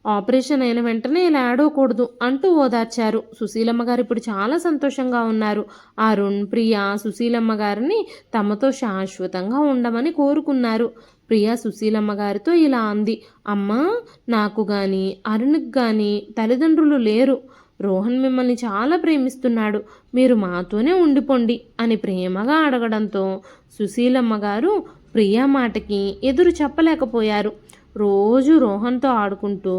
ఆపరేషన్ అయిన వెంటనే ఇలా ఆడకూడదు అంటూ ఓదార్చారు. సుశీలమ్మ గారు ఇప్పుడు చాలా సంతోషంగా ఉన్నారు. అరుణ్, ప్రియా సుశీలమ్మ గారిని తమతో శాశ్వతంగా ఉండమని కోరుకున్నారు. ప్రియా సుశీలమ్మ గారితో ఇలా అంది, అమ్మా నాకు కానీ అరుణ్కి కానీ తల్లిదండ్రులు లేరు. రోహన్ మిమ్మల్ని చాలా ప్రేమిస్తున్నాడు. మీరు మాతోనే ఉండిపోండి అని ప్రేమగా అడగడంతో సుశీలమ్మ గారు ప్రియా మాటకి ఎదురు చెప్పలేకపోయారు. రోజు రోహన్తో ఆడుకుంటూ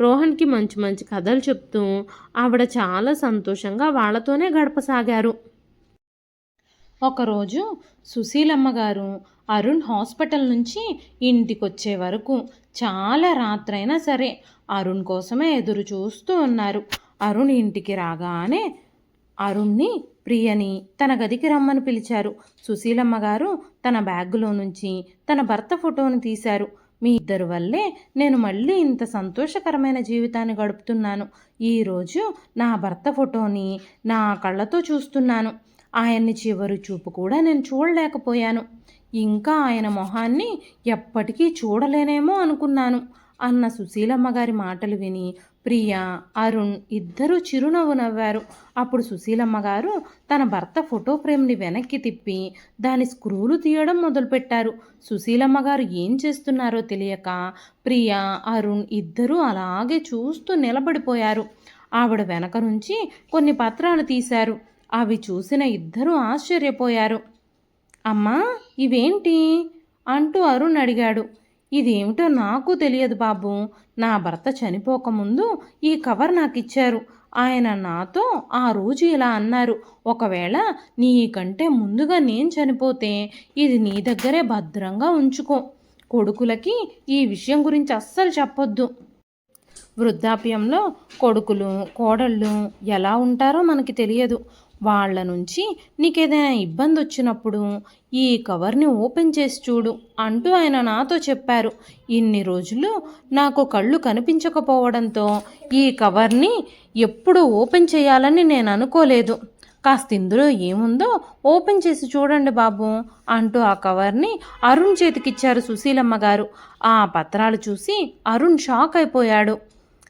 రోహన్కి మంచి మంచి కథలు చెప్తూ ఆవిడ చాలా సంతోషంగా వాళ్ళతోనే గడపసాగారు. ఒకరోజు సుశీలమ్మ గారు అరుణ్ హాస్పిటల్ నుంచి ఇంటికి వచ్చే వరకు చాలా రాత్రైనా సరే అరుణ్ కోసమే ఎదురు చూస్తూ ఉన్నారు. అరుణ్ ఇంటికి రాగానే అరుణ్ని, ప్రియని తన గదికి రమ్మని పిలిచారు. సుశీలమ్మ గారు తన బ్యాగులో నుంచి తన భర్త ఫోటోను తీశారు. మీ ఇద్దరు వల్లే నేను మళ్ళీ ఇంత సంతోషకరమైన జీవితాన్ని గడుపుతున్నాను. ఈరోజు నా భర్త ఫోటోని నా కళ్ళతో చూస్తున్నాను. ఆయన్ని చివరి చూపు కూడా నేను చూడలేకపోయాను. ఇంకా ఆయన మొహాన్ని ఎప్పటికీ చూడలేనేమో అనుకున్నాను అన్న సుశీలమ్మ గారి మాటలు విని ప్రియా, అరుణ్ ఇద్దరూ చిరునవ్వు నవ్వారు. అప్పుడు సుశీలమ్మ గారు తన భర్త ఫోటో ఫ్రేమ్ని వెనక్కి తిప్పి దాని స్క్రూలు తీయడం మొదలుపెట్టారు. సుశీలమ్మ గారు ఏం చేస్తున్నారో తెలియక ప్రియా, అరుణ్ ఇద్దరూ అలాగే చూస్తూ నిలబడిపోయారు. ఆవిడ వెనక నుంచి కొన్ని పత్రాలు తీశారు. అవి చూసిన ఇద్దరూ ఆశ్చర్యపోయారు. అమ్మా ఇవేంటి అంటూ అరుణ్ అడిగాడు. ఇదేమిటో నాకు తెలియదు బాబు. నా భర్త చనిపోకముందు ఈ కవర్ నాకు ఇచ్చారు. ఆయన నాతో ఆ రోజు ఇలా అన్నారు, ఒకవేళ నీకంటే ముందుగా నేను చనిపోతే ఇది నీ దగ్గరే భద్రంగా ఉంచుకో. కొడుకులకి ఈ విషయం గురించి అస్సలు చెప్పొద్దు. వృద్ధాప్యంలో కొడుకులు కోడళ్ళు ఎలా ఉంటారో మనకి తెలియదు. వాళ్ళ నుంచి నీకేదైనా ఇబ్బంది వచ్చినప్పుడు ఈ కవర్ని ఓపెన్ చేసి చూడు అంటూ ఆయన నాతో చెప్పారు. ఇన్ని రోజులు నాకు కళ్ళు కనిపించకపోవడంతో ఈ కవర్ని ఎప్పుడు ఓపెన్ చేయాలని నేను అనుకోలేదు. కాస్త ఇందులో ఏముందో ఓపెన్ చేసి చూడండి బాబు అంటూ ఆ కవర్ని అరుణ్ చేతికిచ్చారు సుశీలమ్మ గారు. ఆ పత్రాలు చూసి అరుణ్ షాక్ అయిపోయాడు.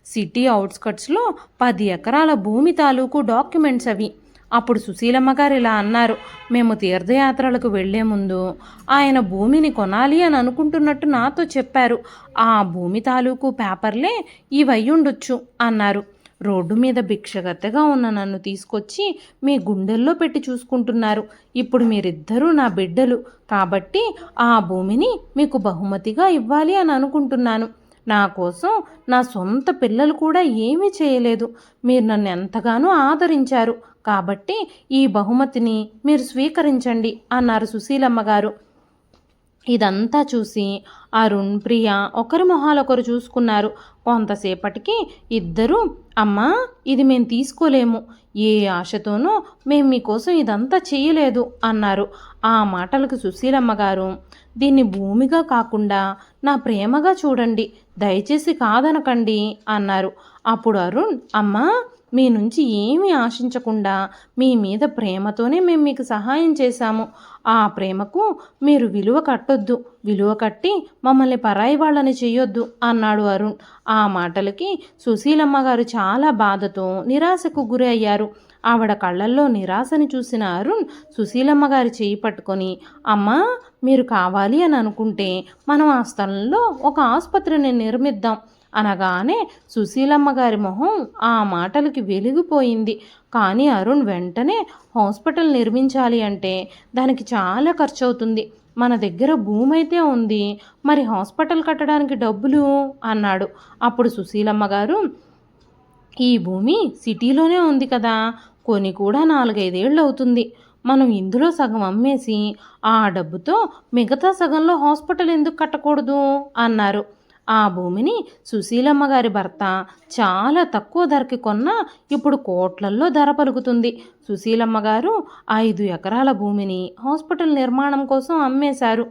సిటీ అవుట్స్కట్స్లో 10 ఎకరాల భూమి తాలూకు డాక్యుమెంట్స్ అవి. అప్పుడు సుశీలమ్మ గారు ఇలా అన్నారు, మేము తీర్థయాత్రలకు వెళ్లే ముందు ఆయన భూమిని కొనాలి అని అనుకుంటున్నట్టు నాతో చెప్పారు. ఆ భూమి తాలూకు పేపర్లే ఇవయ్యుండొచ్చు అన్నారు. రోడ్డు మీద భిక్షగత్తెగా ఉన్న నన్ను తీసుకొచ్చి మీ గుండెల్లో పెట్టి చూసుకుంటున్నారు. ఇప్పుడు మీరిద్దరూ నా బిడ్డలు కాబట్టి ఆ భూమిని మీకు బహుమతిగా ఇవ్వాలి అని అనుకుంటున్నాను. నా కోసం నా సొంత పిల్లలు కూడా ఏమీ చేయలేదు. మీరు నన్ను ఎంతగానో ఆదరించారు. కాబట్టి ఈ బహుమతిని మీరు స్వీకరించండి అన్నారు సుశీలమ్మ గారు. ఇదంతా చూసి అరుణ్, ప్రియ ఒకరి మొహాలొకరు చూసుకున్నారు. కొంతసేపటికి ఇద్దరూ, అమ్మా ఇది మేము తీసుకోలేము, ఏ ఆశతోనూ మేము మీకోసం ఇదంతా చేయలేదు అన్నారు. ఆ మాటలకు సుశీలమ్మ గారు, దీన్ని భూమిగా కాకుండా నా ప్రేమగా చూడండి, దయచేసి కాదనకండి అన్నారు. అప్పుడు అరుణ్, అమ్మా మీ నుంచి ఏమీ ఆశించకుండా మీ మీద ప్రేమతోనే మేము మీకు సహాయం చేశాము. ఆ ప్రేమకు మీరు విలువ కట్టొద్దు, విలువ కట్టి మమ్మల్ని పరాయి వాళ్ళని చేయొద్దు అన్నాడు అరుణ్. ఆ మాటలకి సుశీలమ్మ గారు చాలా బాధతో నిరాశకు గురి అయ్యారు. ఆవిడ కళ్ళల్లో నిరాశని చూసిన అరుణ్ సుశీలమ్మ గారి చేయి పట్టుకొని, అమ్మా మీరు కావాలి అని అనుకుంటే మనం ఆ స్థలంలో ఒక ఆసుపత్రిని నిర్మిద్దాం అనగానే సుశీలమ్మ గారి మొహం ఆ మాటలకి వెలిగిపోయింది. కానీ అరుణ్ వెంటనే, హాస్పిటల్ నిర్మించాలి అంటే దానికి చాలా ఖర్చు అవుతుంది, మన దగ్గర భూమి అయితే ఉంది, మరి హాస్పిటల్ కట్టడానికి డబ్బులు అన్నాడు. అప్పుడు సుశీలమ్మ గారు, ఈ భూమి సిటీలోనే ఉంది కదా, కొని కూడా 4-5 ఏళ్ళు అవుతుంది, మనం ఇందులో సగం అమ్మేసి ఆ డబ్బుతో మిగతా సగంలో హాస్పిటల్ ఎందుకు కట్టకూడదు అన్నారు. ఆ భూమిని సుశీలమ్మ గారి భర్త చాలా తక్కువ ధరకి కొన్నా ఇప్పుడు కోట్లల్లో ధర పలుకుతుంది. సుశీలమ్మ గారు 5 ఎకరాల భూమిని హాస్పిటల్ నిర్మాణం కోసం అమ్మేశారు.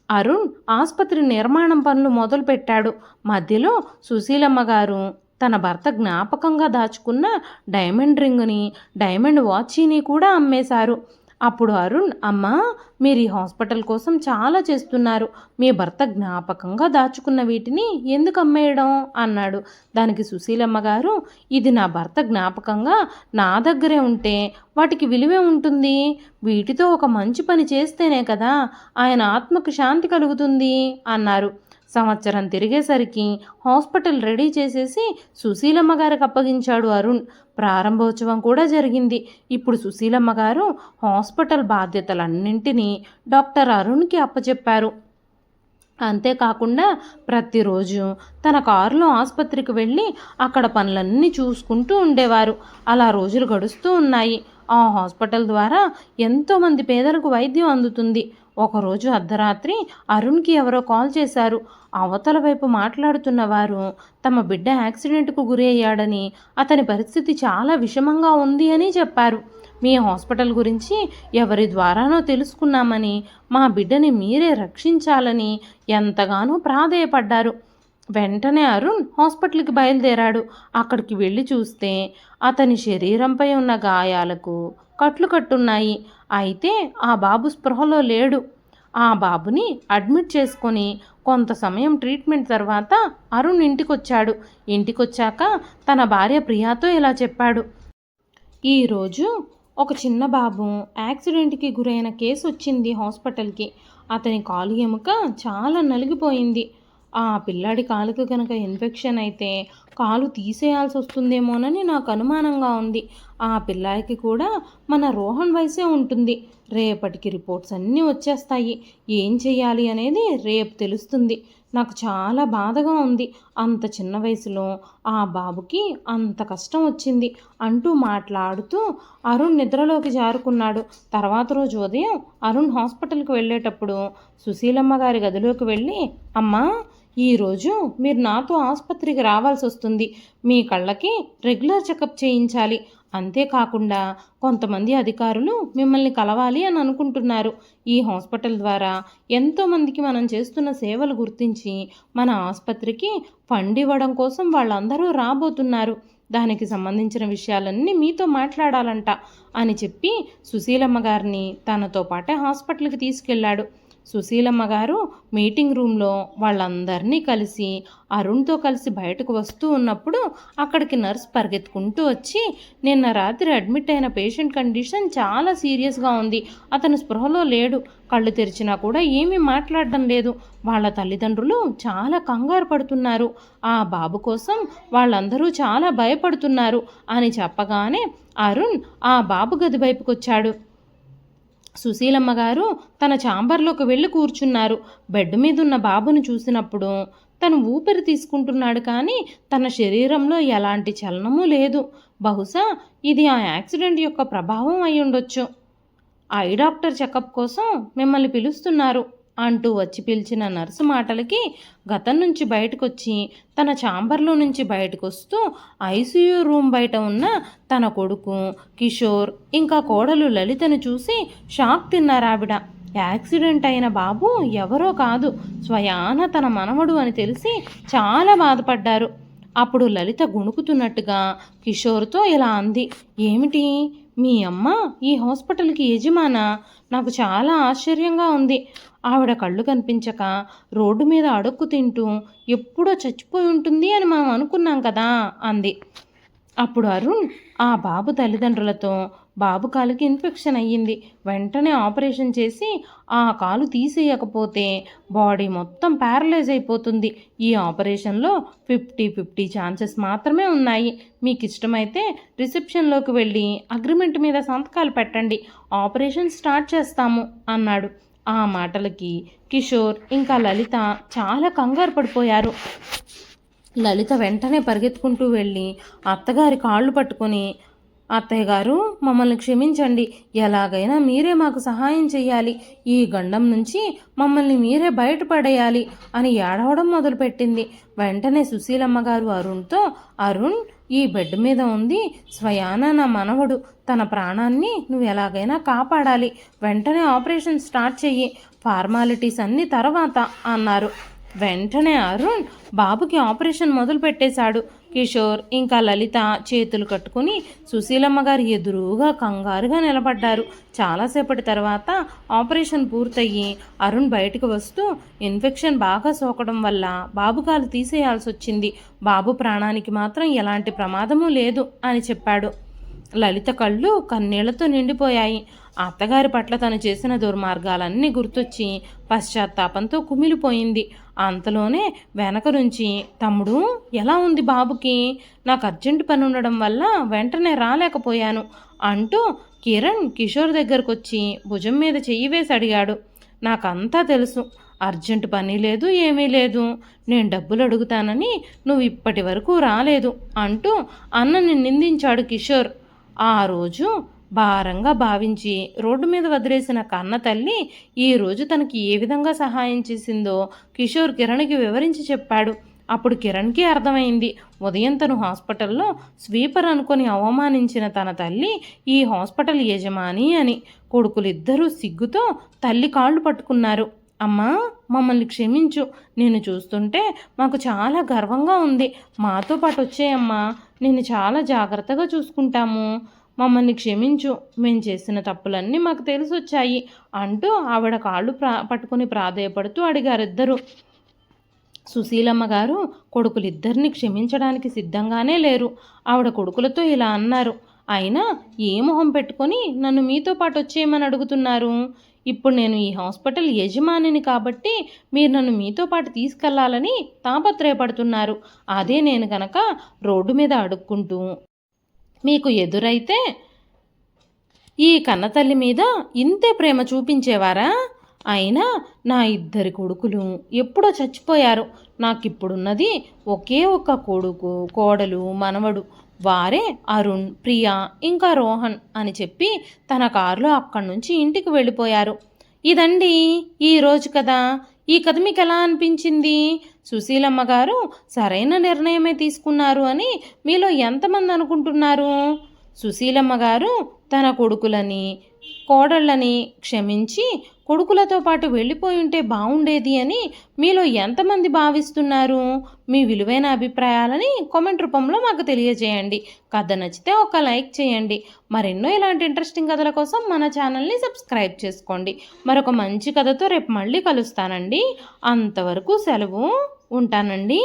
అరుణ్ ఆసుపత్రి నిర్మాణం పనులు మొదలుపెట్టాడు. మధ్యలో సుశీలమ్మ గారు తన భర్త జ్ఞాపకంగా దాచుకున్న డైమండ్ రింగుని, డైమండ్ వాచీని కూడా అమ్మేశారు. అప్పుడు అరుణ్, అమ్మా మీరు ఈ హాస్పిటల్ కోసం చాలా చేస్తున్నారు, మీ భర్త జ్ఞాపకంగా దాచుకున్న వీటిని ఎందుకు అమ్మేయడం అన్నాడు. దానికి సుశీలమ్మ గారు, ఇది నా భర్త జ్ఞాపకంగా నా దగ్గరే ఉంటే వాటికి విలువే ఉంటుంది, వీటితో ఒక మంచి పని చేస్తేనే కదా ఆయన ఆత్మకు శాంతి కలుగుతుంది అన్నారు. సంవత్సరం తిరిగేసరికి హాస్పిటల్ రెడీ చేసేసి సుశీలమ్మ గారికి అప్పగించాడు అరుణ్. ప్రారంభోత్సవం కూడా జరిగింది. ఇప్పుడు సుశీలమ్మ గారు హాస్పిటల్ బాధ్యతలన్నింటినీ డాక్టర్ అరుణ్కి అప్పచెప్పారు. అంతేకాకుండా ప్రతిరోజు తన కారులో ఆసుపత్రికి వెళ్ళి అక్కడ పనులన్నీ చూసుకుంటూ ఉండేవారు. అలా రోజులు గడుస్తూ ఉన్నాయి. ఆ హాస్పిటల్ ద్వారా ఎంతోమంది పేదలకు వైద్యం అందుతుంది. ఒకరోజు అర్ధరాత్రి అరుణ్కి ఎవరో కాల్ చేశారు. అవతల వైపు మాట్లాడుతున్న వారు తమ బిడ్డ యాక్సిడెంట్కు గురి అయ్యాడని, అతని పరిస్థితి చాలా విషమంగా ఉంది అని చెప్పారు. మీ హాస్పిటల్ గురించి ఎవరి ద్వారానో తెలుసుకున్నామని, మా బిడ్డని మీరే రక్షించాలని ఎంతగానో ప్రాధేయపడ్డారు. వెంటనే అరుణ్ హాస్పిటల్కి బయలుదేరాడు. అక్కడికి వెళ్ళి చూస్తే అతని శరీరంపై ఉన్న గాయాలకు కట్లు కట్టున్నాయి. అయితే ఆ బాబు స్పృహలో లేడు. ఆ బాబుని అడ్మిట్ చేసుకొని కొంత సమయం ట్రీట్మెంట్ తర్వాత అరుణ్ ఇంటికొచ్చాడు. ఇంటికొచ్చాక తన భార్య ప్రియాతో ఇలా చెప్పాడు, ఈరోజు ఒక చిన్న బాబు యాక్సిడెంట్కి గురైన కేసు వచ్చింది హాస్పిటల్కి. అతని కాలు ఎముక చాలా నలిగిపోయింది. ఆ పిల్లాడి కాలుకు కనుక ఇన్ఫెక్షన్ అయితే కాలు తీసేయాల్సి వస్తుందేమోనని నాకు అనుమానంగా ఉంది. ఆ పిల్లాడికి కూడా మన రోహన్ వయసే ఉంటుంది. రేపటికి రిపోర్ట్స్ అన్నీ వచ్చేస్తాయి. ఏం చెయ్యాలి అనేది రేపు తెలుస్తుంది. నాకు చాలా బాధగా ఉంది. అంత చిన్న వయసులో ఆ బాబుకి అంత కష్టం వచ్చింది అంటూ మాట్లాడుతూ అరుణ్ నిద్రలోకి జారుకున్నాడు. తర్వాత రోజు ఉదయం అరుణ్ హాస్పిటల్కి వెళ్ళేటప్పుడు సుశీలమ్మ గారి గదిలోకి వెళ్ళి, అమ్మా ఈరోజు మీరు నాతో ఆసుపత్రికి రావాల్సి వస్తుంది. మీ కళ్ళకి రెగ్యులర్ చెకప్ చేయించాలి. అంతేకాకుండా కొంతమంది అధికారులు మిమ్మల్ని కలవాలి అని అనుకుంటున్నారు. ఈ హాస్పిటల్ ద్వారా ఎంతోమందికి మనం చేస్తున్న సేవలు గుర్తించి మన ఆసుపత్రికి ఫండ్ ఇవ్వడం కోసం వాళ్ళందరూ రాబోతున్నారు. దానికి సంబంధించిన విషయాలన్నీ మీతో మాట్లాడాలంట అని చెప్పి సుశీలమ్మ గారిని తనతో పాటే హాస్పిటల్కి తీసుకెళ్ళాడు. సుశీలమ్మ గారు మీటింగ్ రూమ్లో వాళ్ళందరినీ కలిసి అరుణ్తో కలిసి బయటకు వస్తూ ఉన్నప్పుడు అక్కడికి నర్స్ పరిగెత్తుకుంటూ వచ్చి, నిన్న రాత్రి అడ్మిట్ అయిన పేషెంట్ కండిషన్ చాలా సీరియస్గా ఉంది, అతను స్పృహలో లేడు, కళ్ళు తెరిచినా కూడా ఏమీ మాట్లాడడం లేదు, వాళ్ళ తల్లిదండ్రులు చాలా కంగారు పడుతున్నారు, ఆ బాబు కోసం వాళ్ళందరూ చాలా భయపడుతున్నారు అని చెప్పగానే అరుణ్ ఆ బాబు గది వైపుకి వచ్చాడు. సుశీలమ్మ గారు తన ఛాంబర్లోకి వెళ్ళి కూర్చున్నారు. బెడ్ మీద ఉన్న బాబును చూసినప్పుడు తను ఊపిరి తీసుకుంటున్నాడు, కానీ తన శరీరంలో ఎలాంటి చలనము లేదు. బహుశా ఇది ఆ యాక్సిడెంట్ యొక్క ప్రభావం అయి ఉండొచ్చు. ఐ డాక్టర్ చెకప్ కోసం మిమ్మల్ని పిలుస్తున్నారు అంటూ వచ్చి పిలిచిన నర్సు మాటలకి గతం నుంచి బయటకొచ్చి తన ఛాంబర్లో నుంచి బయటకొస్తూ ఐసీయూ రూమ్ బయట ఉన్న తన కొడుకు కిషోర్ ఇంకా కోడలు లలితను చూసి షాక్ తిన్నారావిడ. యాక్సిడెంట్ అయిన బాబు ఎవరో కాదు, స్వయాన తన మనవడు అని తెలిసి చాలా బాధపడ్డారు. అప్పుడు లలిత గుణుకుతున్నట్టుగా కిషోర్తో ఇలా అంది, ఏమిటి మీ అమ్మ ఈ హాస్పిటల్కి యజమానా? నాకు చాలా ఆశ్చర్యంగా ఉంది. ఆవిడ కళ్ళు కనిపించక రోడ్డు మీద అడుక్కు తింటూ ఎప్పుడో చచ్చిపోయి ఉంటుంది అని మనం అనుకున్నాం కదా అంది. అప్పుడు అరుణ్ ఆ బాబు తల్లిదండ్రులతో, బాబు కాలుకి ఇన్ఫెక్షన్ అయ్యింది, వెంటనే ఆపరేషన్ చేసి ఆ కాలు తీసేయకపోతే బాడీ మొత్తం ప్యారలైజ్ అయిపోతుంది. ఈ ఆపరేషన్లో 50-50 ఛాన్సెస్ మాత్రమే ఉన్నాయి. మీకు ఇష్టమైతే రిసెప్షన్లోకి వెళ్ళి అగ్రిమెంట్ మీద సంతకాలు పెట్టండి, ఆపరేషన్ స్టార్ట్ చేస్తాము అన్నాడు. ఆ మాటలకి కిషోర్ ఇంకా లలిత చాలా కంగారు పడిపోయారు. లలిత వెంటనే పరిగెత్తుకుంటూ వెళ్ళి అత్తగారి కాళ్ళు పట్టుకొని, అత్తయ్య గారు మమ్మల్ని క్షమించండి, ఎలాగైనా మీరే మాకు సహాయం చేయాలి, ఈ గండం నుంచి మమ్మల్ని మీరే బయటపడేయాలి అని ఏడవడం మొదలుపెట్టింది. వెంటనే సుశీలమ్మ గారు అరుణ్తో, అరుణ్ ఈ బెడ్ మీద ఉంది స్వయాన నా మనవడు, తన ప్రాణాన్ని నువ్వు ఎలాగైనా కాపాడాలి, వెంటనే ఆపరేషన్ స్టార్ట్ చెయ్యి, ఫార్మాలిటీస్ అన్ని తర్వాత అన్నారు. వెంటనే అరుణ్ బాబుకి ఆపరేషన్ మొదలు పెట్టేశాడు. కిషోర్ ఇంకా లలిత చేతులు కట్టుకుని సుశీలమ్మ గారి ఎదురుగా కంగారుగా నిలబడ్డారు. చాలాసేపటి తర్వాత ఆపరేషన్ పూర్తయ్యి అరుణ్ బయటకు వస్తూ, ఇన్ఫెక్షన్ బాగా సోకడం వల్ల బాబు కాలు తీసేయాల్సి వచ్చింది, బాబు ప్రాణానికి మాత్రం ఎలాంటి ప్రమాదమూ లేదు అని చెప్పాడు. లలిత కళ్ళు కన్నీళ్లతో నిండిపోయాయి. అత్తగారి పట్ల తను చేసిన దుర్మార్గాలన్నీ గుర్తొచ్చి పశ్చాత్తాపంతో కుమిలిపోయింది. అంతలోనే వెనక నుంచి, తమ్ముడు ఎలా ఉంది బాబుకి? నాకు అర్జెంటు పని ఉండడం వల్ల వెంటనే రాలేకపోయాను అంటూ కిరణ్ కిషోర్ దగ్గరకొచ్చి భుజం మీద చెయ్యి వేసి అడిగాడు. నాకంతా తెలుసు, అర్జెంటు పని లేదు, ఏమీ లేదు, నేను డబ్బులు అడుగుతానని నువ్వు ఇప్పటి వరకు రాలేదు అంటూ అన్నని నిందించాడు కిషోర్. ఆ రోజు భారంగా భావించి రోడ్డు మీద వదిలేసిన కన్న తల్లి ఈరోజు తనకి ఏ విధంగా సహాయం చేసిందో కిషోర్ కిరణ్కి వివరించి చెప్పాడు. అప్పుడు కిరణ్కి అర్థమైంది, ఉదయం తను హాస్పిటల్లో స్వీపర్ అనుకొని అవమానించిన తన తల్లి ఈ హాస్పిటల్ యజమాని అని. కొడుకులిద్దరూ సిగ్గుతో తల్లి కాళ్ళు పట్టుకున్నారు. అమ్మా మమ్మల్ని క్షమించు, నేను చూస్తుంటే మాకు చాలా గర్వంగా ఉంది, మాతో పాటు వచ్చేయమ్మా, నేను చాలా జాగ్రత్తగా చూసుకుంటాము, మమ్మల్ని క్షమించు, మేము చేసిన తప్పులన్నీ మాకు తెలిసొచ్చాయి అంటూ ఆవిడ కాళ్ళు పట్టుకుని ప్రాధేయపడుతూ అడిగారిద్దరు. సుశీలమ్మ గారు కొడుకులిద్దరిని క్షమించడానికి సిద్ధంగానే లేరు. ఆవిడ కొడుకులతో ఇలా అన్నారు, అయినా ఏ మొహం పెట్టుకొని నన్ను మీతో పాటు వచ్చేయమని అడుగుతున్నారు? ఇప్పుడు నేను ఈ హాస్పిటల్ యజమానిని కాబట్టి మీరు నన్ను మీతో పాటు తీసుకెళ్లాలని తాపత్రయపడుతున్నారు. అదే నేను కనుక రోడ్డు మీద అడుక్కుంటూ మీకు ఎదురైతే ఈ కన్నతల్లి మీద ఇంతే ప్రేమ చూపించేవారా? అయినా నా ఇద్దరి కొడుకులు ఎప్పుడో చచ్చిపోయారు, నాకిప్పుడున్నది ఒకే ఒక్క కొడుకు, కోడలు, మనవడు, వారే అరుణ్, ప్రియా ఇంకా రోహన్ అని చెప్పి తన కారులో అక్కడి నుంచి ఇంటికి వెళ్ళిపోయారు. ఇదండి ఈరోజు కథ. ఈ కథ మీకు ఎలా అనిపించింది? సుశీలమ్మ గారు సరైన నిర్ణయమే తీసుకున్నారు అని మీలో ఎంతమంది అనుకుంటున్నారు? సుశీలమ్మ గారు తన కొడుకులని కోడళ్ళని క్షమించి కొడుకులతో పాటు వెళ్ళిపోయి ఉంటే బాగుండేది అని మీలో ఎంతమంది భావిస్తున్నారు? మీ విలువైన అభిప్రాయాలని కామెంట్ రూపంలో మాకు తెలియజేయండి. కథ నచ్చితే ఒక లైక్ చేయండి. మరెన్నో ఇలాంటి ఇంట్రెస్టింగ్ కథల కోసం మన ఛానల్ని సబ్స్క్రైబ్ చేసుకోండి. మరొక మంచి కథతో రేపు మళ్ళీ కలుస్తానండి. అంతవరకు సెలవు, ఉంటానండి.